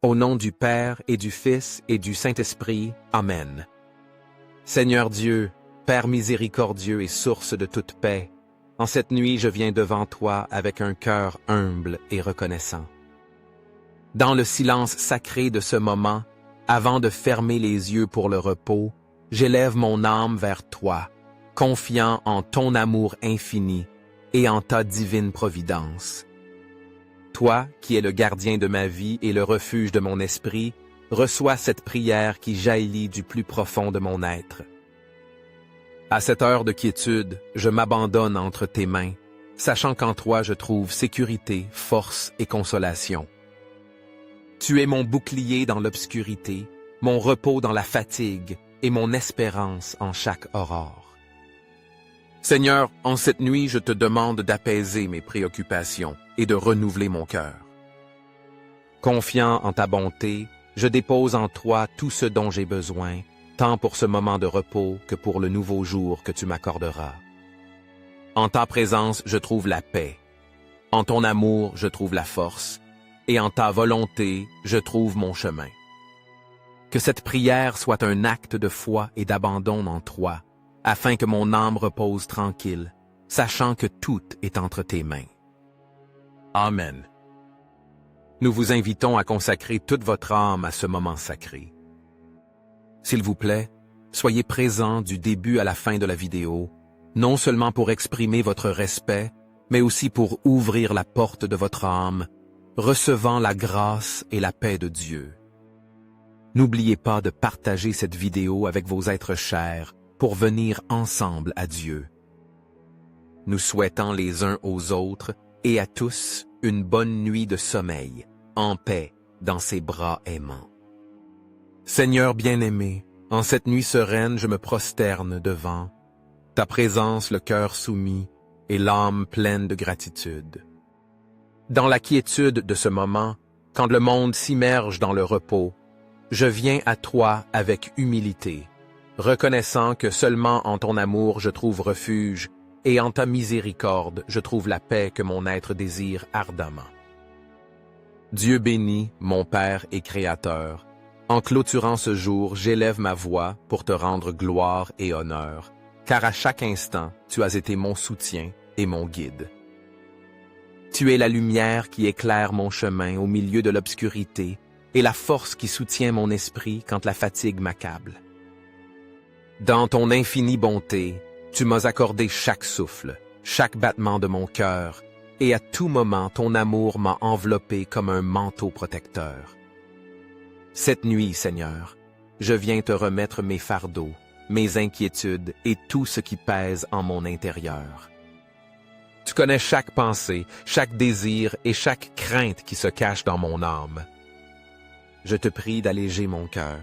Au nom du Père et du Fils et du Saint-Esprit. Amen. Seigneur Dieu, Père miséricordieux et source de toute paix, en cette nuit je viens devant toi avec un cœur humble et reconnaissant. Dans le silence sacré de ce moment, avant de fermer les yeux pour le repos, j'élève mon âme vers toi, confiant en ton amour infini et en ta divine providence. Toi, qui es le gardien de ma vie et le refuge de mon esprit, reçois cette prière qui jaillit du plus profond de mon être. À cette heure de quiétude, je m'abandonne entre tes mains, sachant qu'en toi je trouve sécurité, force et consolation. Tu es mon bouclier dans l'obscurité, mon repos dans la fatigue et mon espérance en chaque aurore. Seigneur, en cette nuit, je te demande d'apaiser mes préoccupations et de renouveler mon cœur. Confiant en ta bonté, je dépose en toi tout ce dont j'ai besoin, tant pour ce moment de repos que pour le nouveau jour que tu m'accorderas. En ta présence, je trouve la paix. En ton amour, je trouve la force. Et en ta volonté, je trouve mon chemin. Que cette prière soit un acte de foi et d'abandon en toi, afin que mon âme repose tranquille, sachant que tout est entre tes mains. Amen. Nous vous invitons à consacrer toute votre âme à ce moment sacré. S'il vous plaît, soyez présents du début à la fin de la vidéo, non seulement pour exprimer votre respect, mais aussi pour ouvrir la porte de votre âme, recevant la grâce et la paix de Dieu. N'oubliez pas de partager cette vidéo avec vos êtres chers pour venir ensemble à Dieu. Nous souhaitons les uns aux autres et à tous une bonne nuit de sommeil, en paix, dans ses bras aimants. Seigneur bien-aimé, en cette nuit sereine, je me prosterne devant ta présence, le cœur soumis et l'âme pleine de gratitude. Dans la quiétude de ce moment, quand le monde s'immerge dans le repos, je viens à toi avec humilité, reconnaissant que seulement en ton amour je trouve refuge et en ta miséricorde je trouve la paix que mon être désire ardemment. Dieu béni, mon Père et Créateur, en clôturant ce jour, j'élève ma voix pour te rendre gloire et honneur, car à chaque instant, tu as été mon soutien et mon guide. Tu es la lumière qui éclaire mon chemin au milieu de l'obscurité et la force qui soutient mon esprit quand la fatigue m'accable. Dans ton infinie bonté, tu m'as accordé chaque souffle, chaque battement de mon cœur, et à tout moment ton amour m'a enveloppé comme un manteau protecteur. Cette nuit, Seigneur, je viens te remettre mes fardeaux, mes inquiétudes et tout ce qui pèse en mon intérieur. Tu connais chaque pensée, chaque désir et chaque crainte qui se cache dans mon âme. Je te prie d'alléger mon cœur,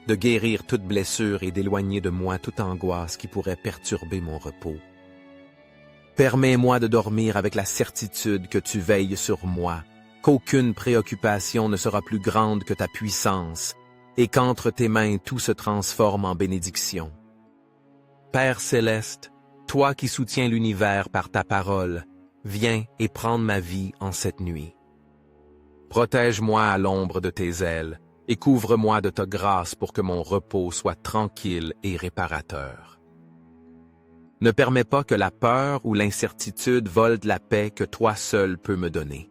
de guérir toute blessure et d'éloigner de moi toute angoisse qui pourrait perturber mon repos. Permets-moi de dormir avec la certitude que tu veilles sur moi, qu'aucune préoccupation ne sera plus grande que ta puissance, et qu'entre tes mains tout se transforme en bénédiction. Père céleste, toi qui soutiens l'univers par ta parole, viens et prends ma vie en cette nuit. Protège-moi à l'ombre de tes ailes et couvre-moi de ta grâce pour que mon repos soit tranquille et réparateur. Ne permets pas que la peur ou l'incertitude volent la paix que toi seul peux me donner.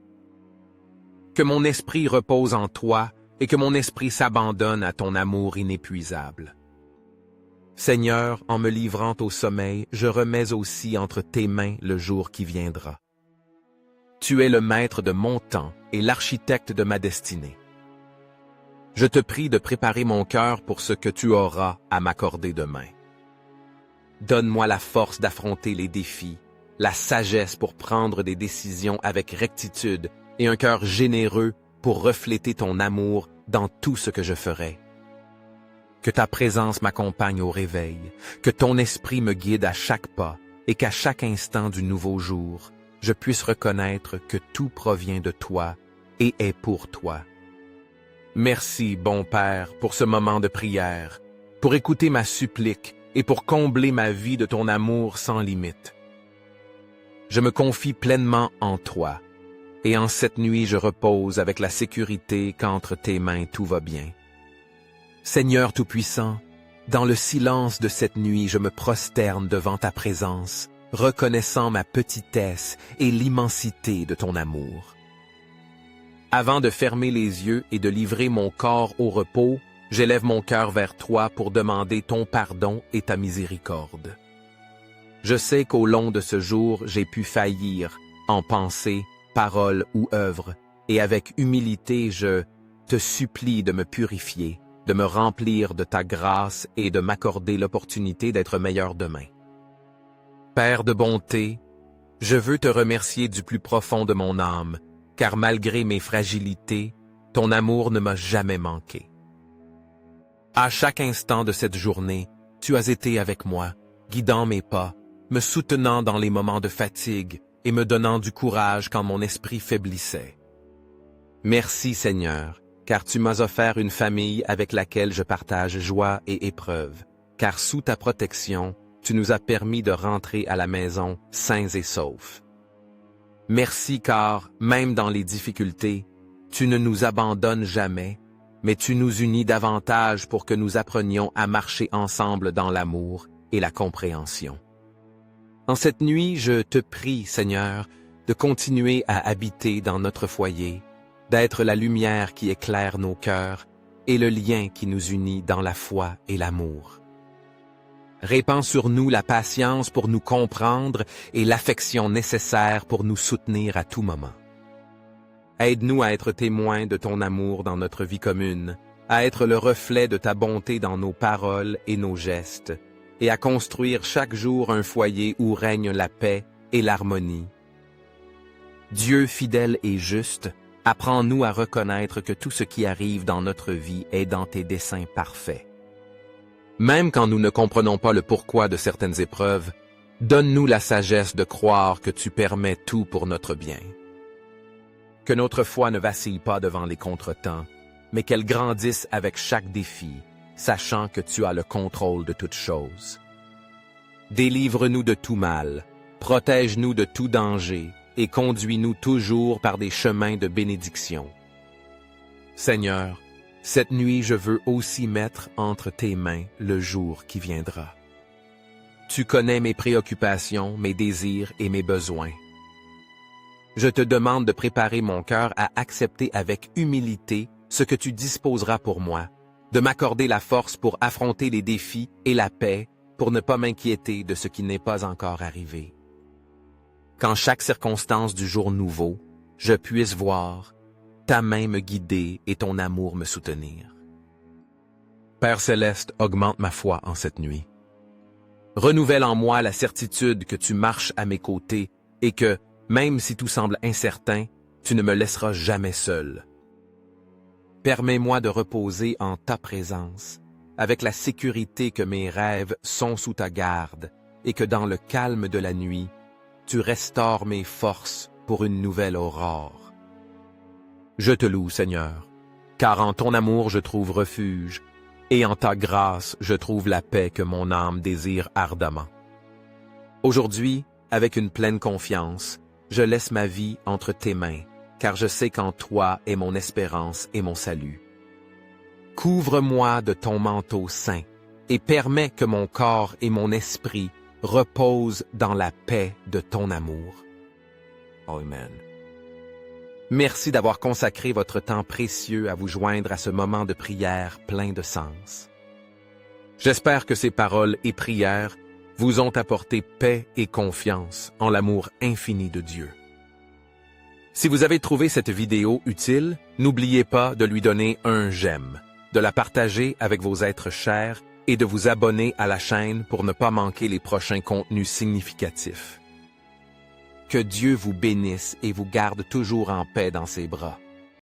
Que mon esprit repose en toi et que mon esprit s'abandonne à ton amour inépuisable. Seigneur, en me livrant au sommeil, je remets aussi entre tes mains le jour qui viendra. Tu es le maître de mon temps et l'architecte de ma destinée. Je te prie de préparer mon cœur pour ce que tu auras à m'accorder demain. Donne-moi la force d'affronter les défis, la sagesse pour prendre des décisions avec rectitude et un cœur généreux pour refléter ton amour dans tout ce que je ferai. Que ta présence m'accompagne au réveil, que ton esprit me guide à chaque pas et qu'à chaque instant du nouveau jour, je puisse reconnaître que tout provient de toi et est pour toi. Merci, bon Père, pour ce moment de prière, pour écouter ma supplique et pour combler ma vie de ton amour sans limite. Je me confie pleinement en toi, et en cette nuit je repose avec la sécurité qu'entre tes mains tout va bien. Seigneur Tout-Puissant, dans le silence de cette nuit je me prosterne devant ta présence, reconnaissant ma petitesse et l'immensité de ton amour. Avant de fermer les yeux et de livrer mon corps au repos, j'élève mon cœur vers toi pour demander ton pardon et ta miséricorde. Je sais qu'au long de ce jour, j'ai pu faillir en pensée, parole ou œuvre, et avec humilité, je te supplie de me purifier, de me remplir de ta grâce et de m'accorder l'opportunité d'être meilleur demain. Père de bonté, je veux te remercier du plus profond de mon âme, car malgré mes fragilités, ton amour ne m'a jamais manqué. À chaque instant de cette journée, tu as été avec moi, guidant mes pas, me soutenant dans les moments de fatigue et me donnant du courage quand mon esprit faiblissait. Merci Seigneur, car tu m'as offert une famille avec laquelle je partage joie et épreuve, car sous ta protection, tu nous as permis de rentrer à la maison sains et saufs. Merci car, même dans les difficultés, tu ne nous abandonnes jamais, mais tu nous unis davantage pour que nous apprenions à marcher ensemble dans l'amour et la compréhension. En cette nuit, je te prie, Seigneur, de continuer à habiter dans notre foyer, d'être la lumière qui éclaire nos cœurs et le lien qui nous unit dans la foi et l'amour. Répands sur nous la patience pour nous comprendre et l'affection nécessaire pour nous soutenir à tout moment. Aide-nous à être témoins de ton amour dans notre vie commune, à être le reflet de ta bonté dans nos paroles et nos gestes, et à construire chaque jour un foyer où règne la paix et l'harmonie. Dieu fidèle et juste, apprends-nous à reconnaître que tout ce qui arrive dans notre vie est dans tes desseins parfaits. Même quand nous ne comprenons pas le pourquoi de certaines épreuves, donne-nous la sagesse de croire que tu permets tout pour notre bien. Que notre foi ne vacille pas devant les contretemps, mais qu'elle grandisse avec chaque défi, sachant que tu as le contrôle de toutes choses. Délivre-nous de tout mal, protège-nous de tout danger et conduis-nous toujours par des chemins de bénédiction. Seigneur, cette nuit je veux aussi mettre entre tes mains le jour qui viendra. Tu connais mes préoccupations, mes désirs et mes besoins. Je te demande de préparer mon cœur à accepter avec humilité ce que tu disposeras pour moi, de m'accorder la force pour affronter les défis et la paix pour ne pas m'inquiéter de ce qui n'est pas encore arrivé. Qu'en chaque circonstance du jour nouveau, je puisse voir ta main me guider et ton amour me soutenir. Père céleste, augmente ma foi en cette nuit. Renouvelle en moi la certitude que tu marches à mes côtés et que, même si tout semble incertain, tu ne me laisseras jamais seul. Permets-moi de reposer en ta présence, avec la sécurité que mes rêves sont sous ta garde et que dans le calme de la nuit, tu restaures mes forces pour une nouvelle aurore. Je te loue, Seigneur, car en ton amour je trouve refuge, et en ta grâce je trouve la paix que mon âme désire ardemment. Aujourd'hui, avec une pleine confiance, je laisse ma vie entre tes mains, car je sais qu'en toi est mon espérance et mon salut. Couvre-moi de ton manteau saint et permets que mon corps et mon esprit reposent dans la paix de ton amour. Amen. Merci d'avoir consacré votre temps précieux à vous joindre à ce moment de prière plein de sens. J'espère que ces paroles et prières vous ont apporté paix et confiance en l'amour infini de Dieu. Si vous avez trouvé cette vidéo utile, n'oubliez pas de lui donner un j'aime, de la partager avec vos êtres chers et de vous abonner à la chaîne pour ne pas manquer les prochains contenus significatifs. Que Dieu vous bénisse et vous garde toujours en paix dans ses bras.